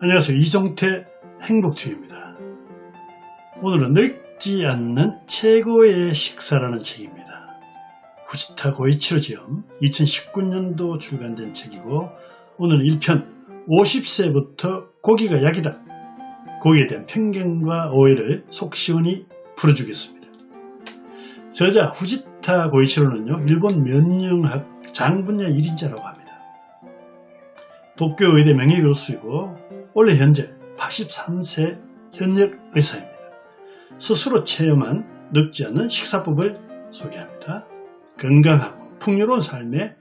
안녕하세요. 이종태 행복TV입니다. 오늘은 늙지 않는 최고의 식사라는 책입니다. 후지타 고이치로 지음 2019년도 출간된 책이고, 오늘은 1편 50세부터 고기가 약이다. 고기에 대한 편견과 오해를 속 시원히 풀어주겠습니다. 저자 후지타 고이치로는요, 일본 면역학 장분야 1인자라고 합니다. 도쿄 의대 명예교수이고 원래 현재 83세 현역 의사입니다. 스스로 체험한 늙지 않는 식사법을 소개합니다. 건강하고 풍요로운 삶에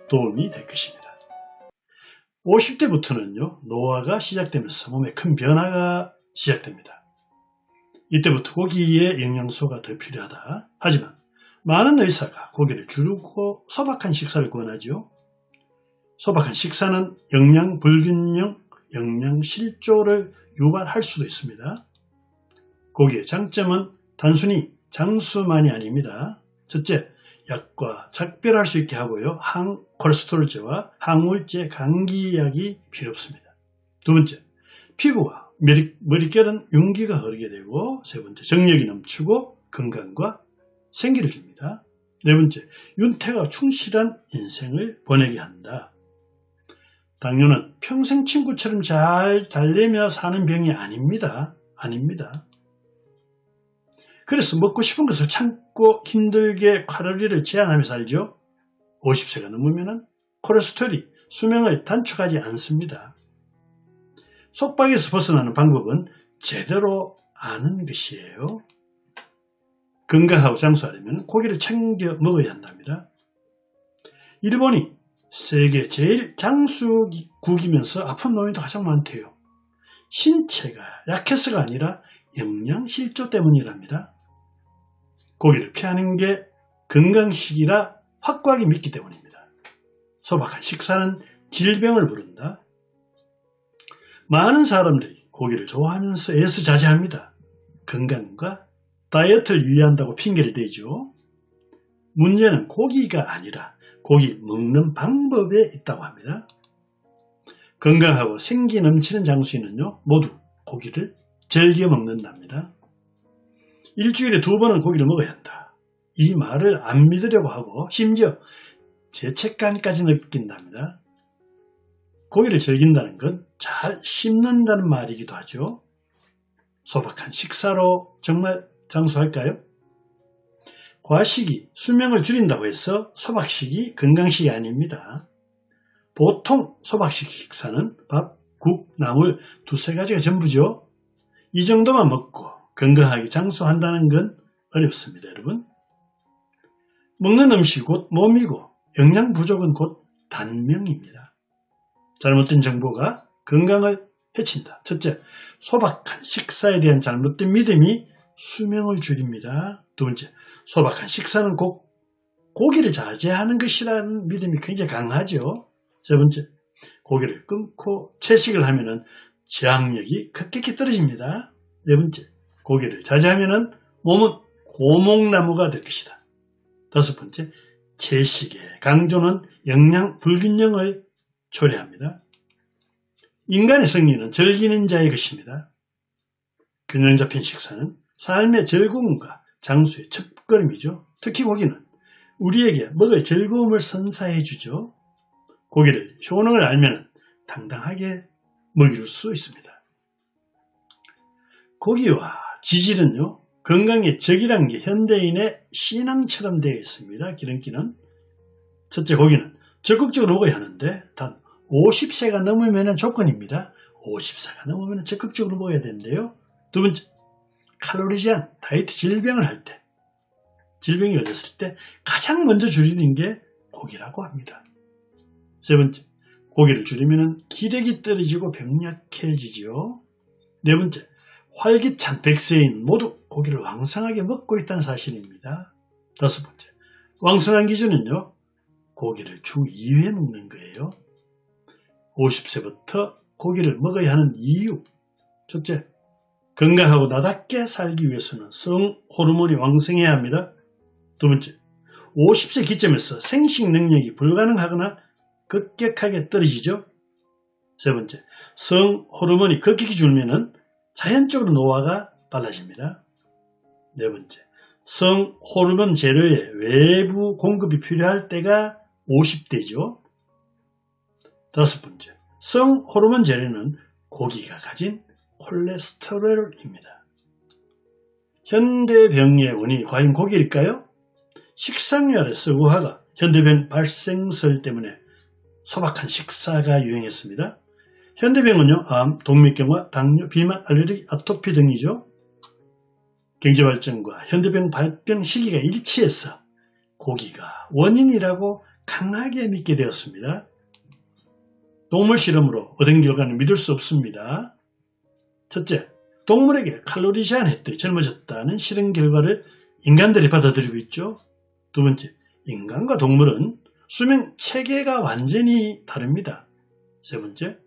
도움이 될 것입니다. 50대부터는요, 노화가 시작되면서 몸에 큰 변화가 시작됩니다. 이때부터 고기의 영양소가 더 필요하다. 하지만 많은 의사가 고기를 줄이고 소박한 식사를 권하죠. 소박한 식사는 영양 불균형, 영양 실조를 유발할 수도 있습니다. 고기의 장점은 단순히 장수만이 아닙니다. 첫째, 약과 작별할 수 있게 하고요. 항콜레스테롤제와 항우울제, 감기약이 필요 없습니다. 두 번째, 피부와 머릿결은 윤기가 흐르게 되고, 세 번째, 정력이 넘치고 건강과 생기를 줍니다. 네 번째, 윤택과 충실한 인생을 보내게 한다. 당뇨는 평생 친구처럼 잘 달래며 사는 병이 아닙니다. 그래서 먹고 싶은 것을 참고 힘들게 칼로리를 제한하며 살죠. 50세가 넘으면 콜레스테롤이 수명을 단축하지 않습니다. 속박에서 벗어나는 방법은 제대로 아는 것이에요. 건강하고 장수하려면 고기를 챙겨 먹어야 한답니다. 일본이 세계 제일 장수국이면서 아픈 노인도 가장 많대요. 신체가 약해서가 아니라 영양실조 때문이랍니다. 고기를 피하는 게 건강식이라 확고하게 믿기 때문입니다. 소박한 식사는 질병을 부른다. 많은 사람들이 고기를 좋아하면서 애써 자제합니다. 건강과 다이어트를 유의한다고 핑계를 대죠. 문제는 고기가 아니라 고기 먹는 방법에 있다고 합니다. 건강하고 생기 넘치는 장수인은요, 모두 고기를 즐겨 먹는답니다. 일주일에 2번은 고기를 먹어야 한다. 이 말을 안 믿으려고 하고 심지어 죄책감까지 느낀답니다. 고기를 즐긴다는 건 잘 씹는다는 말이기도 하죠. 소박한 식사로 정말 장수할까요? 과식이 수명을 줄인다고 해서 소박식이 건강식이 아닙니다. 보통 소박식 식사는 밥, 국, 나물 두세 가지가 전부죠. 이 정도만 먹고 건강하게 장수한다는 건 어렵습니다, 여러분. 먹는 음식이 곧 몸이고 영양 부족은 곧 단명입니다. 잘못된 정보가 건강을 해친다. 첫째, 소박한 식사에 대한 잘못된 믿음이 수명을 줄입니다. 두 번째, 소박한 식사는 꼭 고기를 자제하는 것이라는 믿음이 굉장히 강하죠. 세 번째, 고기를 끊고 채식을 하면 저항력이 급격히 떨어집니다. 네 번째, 고기를 자제하면 몸은 고목나무가 될 것이다. 다섯 번째, 채식의 강조는 영양 불균형을 초래합니다. 인간의 승리는 즐기는 자의 것입니다. 균형 잡힌 식사는 삶의 즐거움과 장수의 첫걸음이죠. 특히 고기는 우리에게 먹을 즐거움을 선사해 주죠. 고기를 효능을 알면 당당하게 먹일 수 있습니다. 고기와 지질은요, 건강의 적이란 게 현대인의 신앙처럼 되어 있습니다. 기름기는. 첫째, 고기는 적극적으로 먹어야 하는데 단 50세가 넘으면 조건입니다. 50세가 넘으면 적극적으로 먹어야 되는데요. 두 번째, 칼로리 제한, 다이어트 질병을 할 때, 질병이 걸렸을 때 가장 먼저 줄이는 게 고기라고 합니다. 세 번째, 고기를 줄이면 기력이 떨어지고 병약해지죠. 네 번째, 활기찬 100세인 모두 고기를 왕성하게 먹고 있다는 사실입니다. 다섯 번째, 왕성한 기준은요, 고기를 주 2회 먹는 거예요. 50세부터 고기를 먹어야 하는 이유. 첫째, 건강하고 나답게 살기 위해서는 성호르몬이 왕성해야 합니다. 두 번째, 50세 기점에서 생식 능력이 불가능하거나 급격하게 떨어지죠. 세 번째, 성 호르몬이 급격히 줄면은 자연적으로 노화가 빨라집니다. 네 번째, 성 호르몬 재료의 외부 공급이 필요할 때가 50대죠. 다섯 번째, 성 호르몬 재료는 고기가 가진 콜레스테롤입니다. 현대병의 원인이 과연 고기일까요? 식상열의 서구화가 현대병 발생설 때문에 소박한 식사가 유행했습니다. 현대병은요, 암, 동맥경화, 당뇨, 비만, 알레르기, 아토피 등이죠. 경제발전과 현대병 발병 시기가 일치해서 고기가 원인이라고 강하게 믿게 되었습니다. 동물 실험으로 얻은 결과는 믿을 수 없습니다. 첫째, 동물에게 칼로리 제한했더니 젊어졌다는 실험 결과를 인간들이 받아들이고 있죠. 두 번째, 인간과 동물은 수명 체계가 완전히 다릅니다. 세 번째,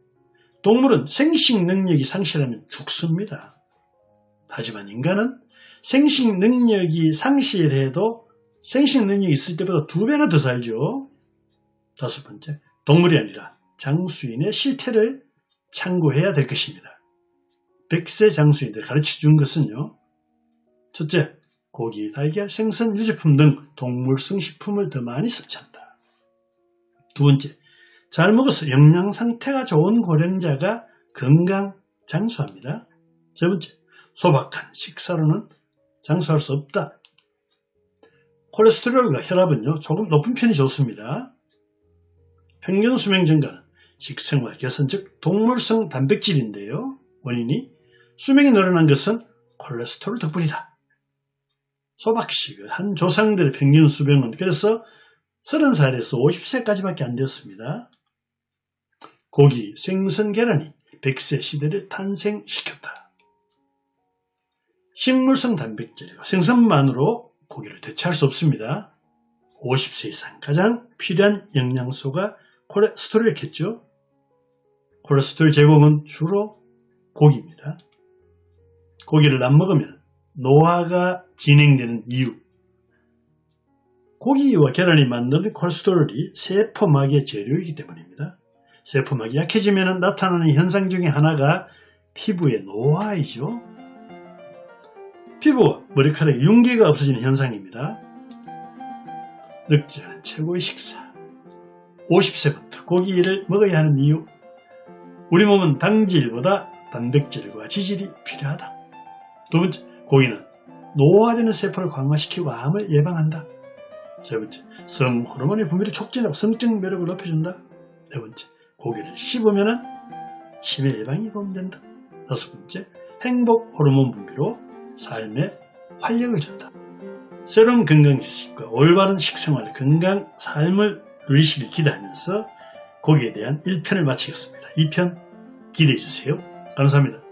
동물은 생식 능력이 상실하면 죽습니다. 하지만 인간은 생식 능력이 상실해도 생식 능력이 있을 때보다 2배나 더 살죠. 다섯 번째, 동물이 아니라 장수인의 실태를 참고해야 될 것입니다. 100세 장수인들 가르쳐준 것은요. 첫째, 고기, 달걀, 생선, 유제품 등 동물성 식품을 더 많이 섭취한다. 두 번째, 잘 먹어서 영양 상태가 좋은 고령자가 건강 장수합니다. 세 번째, 소박한 식사로는 장수할 수 없다. 콜레스테롤과 혈압은요, 조금 높은 편이 좋습니다. 평균 수명 증가는 식생활 개선, 즉 동물성 단백질인데요. 원인이 수명이 늘어난 것은 콜레스테롤 덕분이다. 소박식을 한 조상들의 평균 수명은 그래서 30살에서 50세까지밖에 안 되었습니다. 고기, 생선, 계란이 100세 시대를 탄생시켰다. 식물성 단백질과 생선만으로 고기를 대체할 수 없습니다. 50세 이상 가장 필요한 영양소가 콜레스테롤이겠죠. 콜레스테롤 제공은 주로 고기입니다. 고기를 안 먹으면 노화가 진행되는 이유. 고기와 계란이 만드는 콜레스테롤이 세포막의 재료이기 때문입니다. 세포막이 약해지면 나타나는 현상 중에 하나가 피부의 노화이죠. 피부와 머리카락에 윤기가 없어지는 현상입니다. 늙지 않은 최고의 식사. 50세부터 고기를 먹어야 하는 이유. 우리 몸은 당질보다 단백질과 지질이 필요하다. 두 번째, 고기는 노화되는 세포를 강화시키고 암을 예방한다. 세 번째, 성 호르몬의 분비를 촉진하고 성적 매력을 높여준다. 네 번째, 고기를 씹으면 치매 예방이 도움된다. 다섯 번째, 행복 호르몬 분비로 삶에 활력을 준다. 새로운 건강식과 올바른 식생활, 건강 삶을 누리시길 기대하면서 고기에 대한 1편을 마치겠습니다. 2편 기대해주세요. 감사합니다.